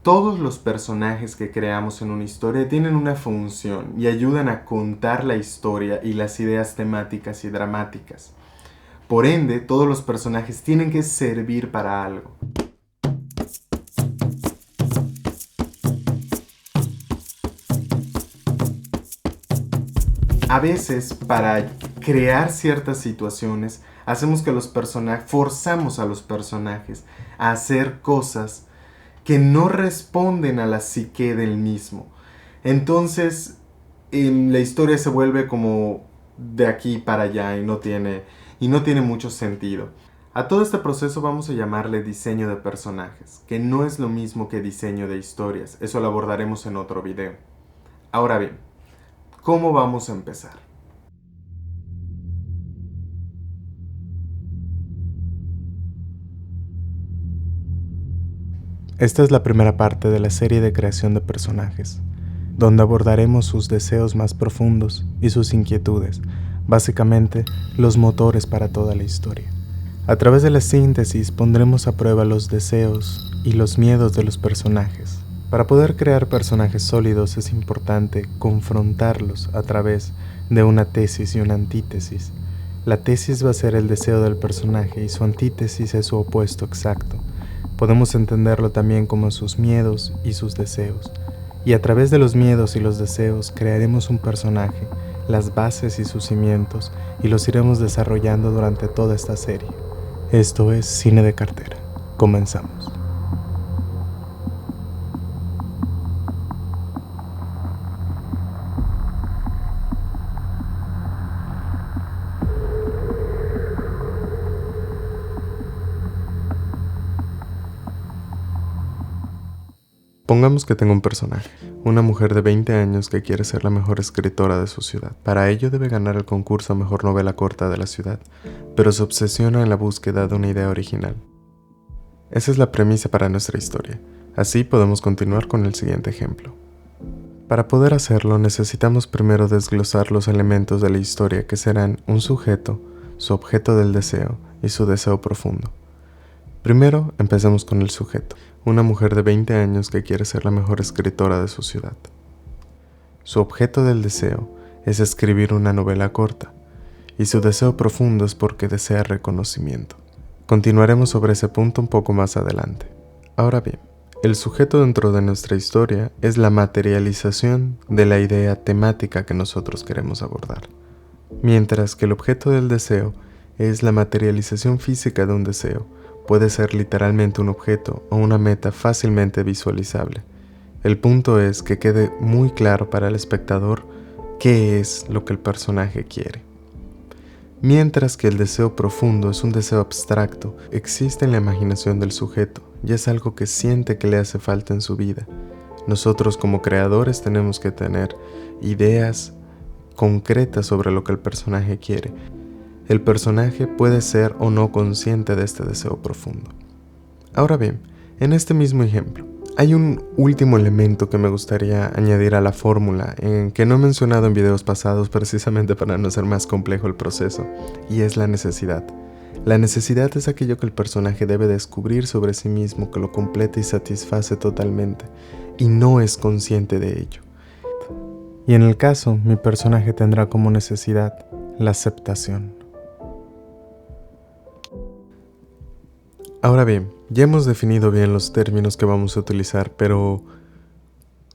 Todos los personajes que creamos en una historia tienen una función y ayudan a contar la historia y las ideas temáticas y dramáticas. Por ende, todos los personajes tienen que servir para algo. A veces, para crear ciertas situaciones, hacemos que forzamos a los personajes a hacer cosas que no responden a la psique del mismo. Entonces, la historia se vuelve como de aquí para allá y no tiene mucho sentido. A todo este proceso vamos a llamarle diseño de personajes, que no es lo mismo que diseño de historias. Eso lo abordaremos en otro video. Ahora bien, ¿cómo vamos a empezar? Esta es la primera parte de la serie de creación de personajes, donde abordaremos sus deseos más profundos y sus inquietudes, básicamente los motores para toda la historia. A través de la síntesis pondremos a prueba los deseos y los miedos de los personajes. Para poder crear personajes sólidos es importante confrontarlos a través de una tesis y una antítesis. La tesis va a ser el deseo del personaje y su antítesis es su opuesto exacto. Podemos entenderlo también como sus miedos y sus deseos. Y a través de los miedos y los deseos crearemos un personaje, las bases y sus cimientos, y los iremos desarrollando durante toda esta serie. Esto es Cine de Cartera. Comenzamos. Pongamos que tengo un personaje, una mujer de 20 años que quiere ser la mejor escritora de su ciudad. Para ello debe ganar el concurso a mejor novela corta de la ciudad, pero se obsesiona en la búsqueda de una idea original. Esa es la premisa para nuestra historia. Así podemos continuar con el siguiente ejemplo. Para poder hacerlo necesitamos primero desglosar los elementos de la historia que serán un sujeto, su objeto del deseo y su deseo profundo. Primero, empecemos con el sujeto, una mujer de 20 años que quiere ser la mejor escritora de su ciudad. Su objeto del deseo es escribir una novela corta, y su deseo profundo es porque desea reconocimiento. Continuaremos sobre ese punto un poco más adelante. Ahora bien, el sujeto dentro de nuestra historia es la materialización de la idea temática que nosotros queremos abordar, mientras que el objeto del deseo es la materialización física de un deseo. Puede ser literalmente un objeto o una meta fácilmente visualizable. El punto es que quede muy claro para el espectador qué es lo que el personaje quiere. Mientras que el deseo profundo es un deseo abstracto, existe en la imaginación del sujeto y es algo que siente que le hace falta en su vida. Nosotros como creadores tenemos que tener ideas concretas sobre lo que el personaje quiere. El personaje puede ser o no consciente de este deseo profundo. Ahora bien, en este mismo ejemplo, hay un último elemento que me gustaría añadir a la fórmula, que no he mencionado en videos pasados precisamente para no hacer más complejo el proceso, y es la necesidad. La necesidad es aquello que el personaje debe descubrir sobre sí mismo, que lo completa y satisface totalmente, y no es consciente de ello. Y en el caso, mi personaje tendrá como necesidad la aceptación. Ahora bien, ya hemos definido bien los términos que vamos a utilizar, pero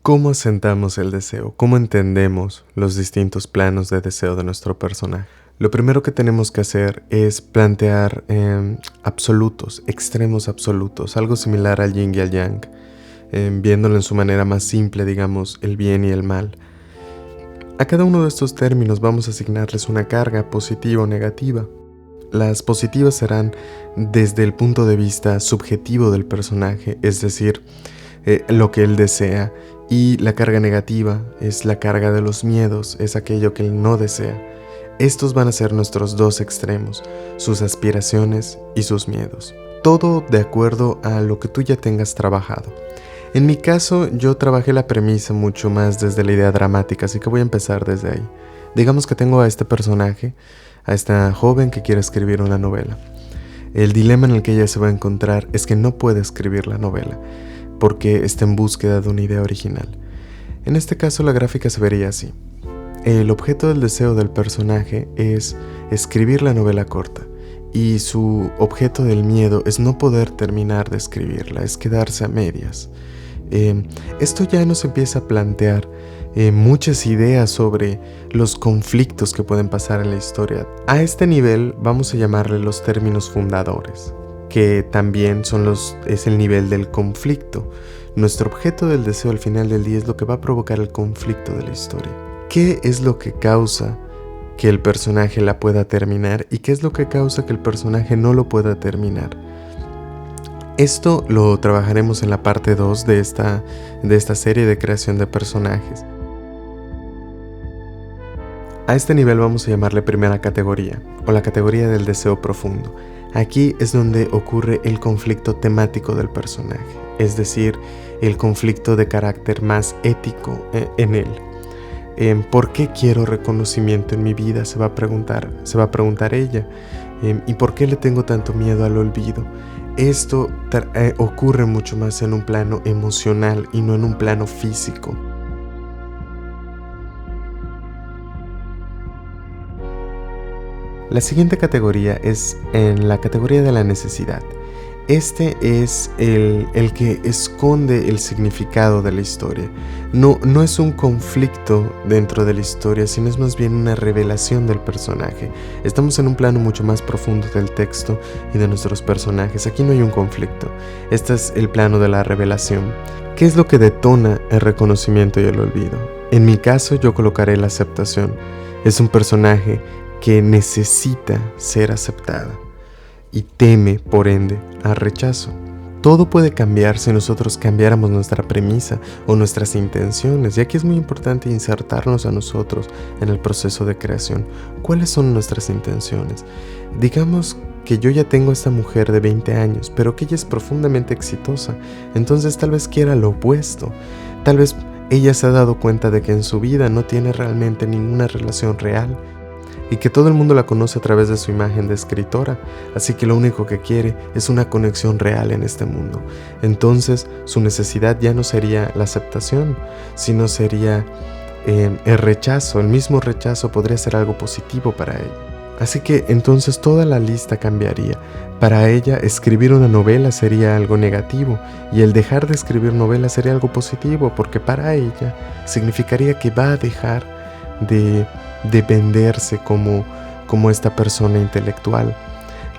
¿cómo asentamos el deseo? ¿Cómo entendemos los distintos planos de deseo de nuestro personaje? Lo primero que tenemos que hacer es plantear absolutos, extremos absolutos, algo similar al yin y al yang, viéndolo en su manera más simple, digamos, el bien y el mal. A cada uno de estos términos vamos a asignarles una carga positiva o negativa. Las positivas serán desde el punto de vista subjetivo del personaje, es decir, lo que él desea, y la carga negativa es la carga de los miedos, es aquello que él no desea. Estos van a ser nuestros dos extremos, sus aspiraciones y sus miedos. Todo de acuerdo a lo que tú ya tengas trabajado. En mi caso, yo trabajé la premisa mucho más desde la idea dramática, así que voy a empezar desde ahí. Digamos que tengo a este personaje, a esta joven que quiere escribir una novela. El dilema en el que ella se va a encontrar es que no puede escribir la novela, porque está en búsqueda de una idea original. En este caso la gráfica se vería así. El objeto del deseo del personaje es escribir la novela corta y su objeto del miedo es no poder terminar de escribirla, es quedarse a medias. Esto ya nos empieza a plantear muchas ideas sobre los conflictos que pueden pasar en la historia. A este nivel vamos a llamarle los términos fundadores, que también es el nivel del conflicto. Nuestro objeto del deseo al final del día es lo que va a provocar el conflicto de la historia. ¿Qué es lo que causa que el personaje la pueda terminar y qué es lo que causa que el personaje no lo pueda terminar? Esto lo trabajaremos en la parte 2 de esta serie de creación de personajes. A este nivel vamos a llamarle primera categoría, o la categoría del deseo profundo. Aquí es donde ocurre el conflicto temático del personaje, es decir, el conflicto de carácter más ético en él. ¿Por qué quiero reconocimiento en mi vida? Se va a preguntar ella. ¿Y por qué le tengo tanto miedo al olvido? Esto ocurre mucho más en un plano emocional y no en un plano físico. La siguiente categoría es en la categoría de la necesidad. Este es el que esconde el significado de la historia. No es un conflicto dentro de la historia, sino es más bien una revelación del personaje. Estamos en un plano mucho más profundo del texto y de nuestros personajes. Aquí no hay un conflicto. Este es el plano de la revelación. ¿Qué es lo que detona el reconocimiento y el olvido? En mi caso, yo colocaré la aceptación. Es un personaje que necesita ser aceptada y teme, por ende, al rechazo. Todo puede cambiar si nosotros cambiáramos nuestra premisa o nuestras intenciones, y aquí es muy importante insertarnos a nosotros en el proceso de creación. ¿Cuáles son nuestras intenciones? Digamos que yo ya tengo a esta mujer de 20 años, pero que ella es profundamente exitosa, entonces tal vez quiera lo opuesto. Tal vez ella se ha dado cuenta de que en su vida no tiene realmente ninguna relación real, y que todo el mundo la conoce a través de su imagen de escritora, así que lo único que quiere es una conexión real en este mundo. Entonces su necesidad ya no sería la aceptación, sino sería el rechazo. El mismo rechazo podría ser algo positivo para ella. Así que entonces toda la lista cambiaría. Para ella, escribir una novela sería algo negativo y el dejar de escribir novelas sería algo positivo, porque para ella significaría que va a dejar de venderse como esta persona intelectual.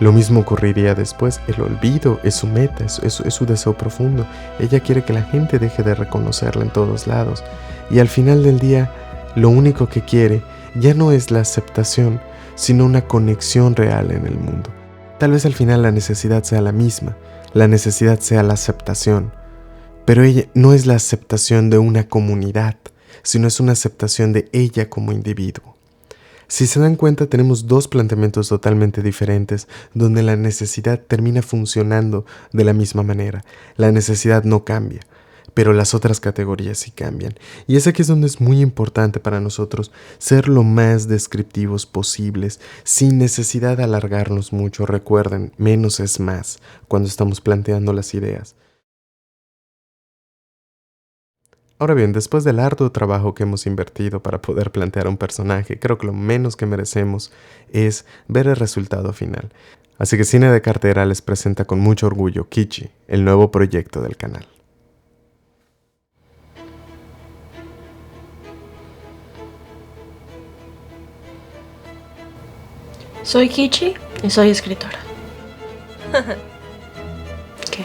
Lo mismo ocurriría después. El olvido es su meta, es su deseo profundo. Ella quiere que la gente deje de reconocerla en todos lados, y al final del día lo único que quiere ya no es la aceptación, sino una conexión real en el mundo. Tal vez al final la necesidad sea la misma, la necesidad sea la aceptación, pero ella no es la aceptación de una comunidad, sino es una aceptación de ella como individuo. Si se dan cuenta, tenemos dos planteamientos totalmente diferentes, donde la necesidad termina funcionando de la misma manera. La necesidad no cambia, pero las otras categorías sí cambian. Y es aquí es donde es muy importante para nosotros ser lo más descriptivos posibles, sin necesidad de alargarnos mucho. Recuerden, menos es más cuando estamos planteando las ideas. Ahora bien, después del arduo trabajo que hemos invertido para poder plantear un personaje, creo que lo menos que merecemos es ver el resultado final. Así que Cine de Cartera les presenta con mucho orgullo Kichi, el nuevo proyecto del canal. Soy Kichi y soy escritora. ¿Qué?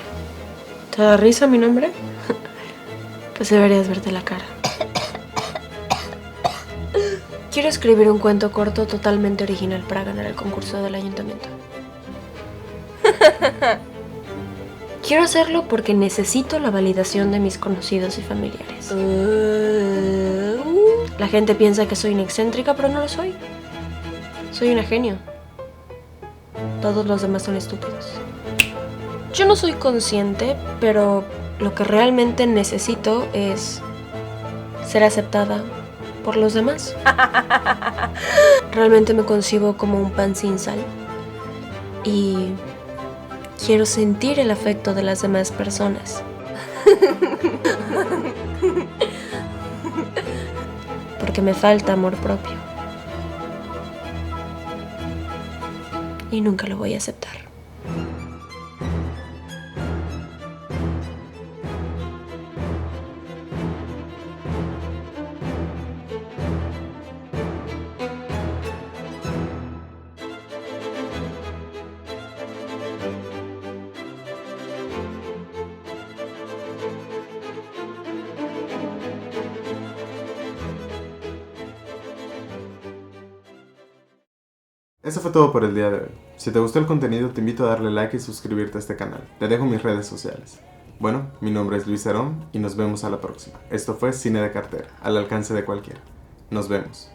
¿Te da risa mi nombre? Pues deberías verte la cara. Quiero escribir un cuento corto totalmente original para ganar el concurso del ayuntamiento. Quiero hacerlo porque necesito la validación de mis conocidos y familiares. La gente piensa que soy una excéntrica, pero no lo soy. Soy una genio. Todos los demás son estúpidos. Yo no soy consciente, pero lo que realmente necesito es ser aceptada por los demás. Realmente me concibo como un pan sin sal y quiero sentir el afecto de las demás personas. que me falta amor propio. Y nunca lo voy a aceptar. Eso fue todo por el día de hoy. Si te gustó el contenido, te invito a darle like y suscribirte a este canal. Te dejo mis redes sociales. Bueno, mi nombre es Luis Herón y nos vemos a la próxima. Esto fue Cine de Cartera, al alcance de cualquiera. Nos vemos.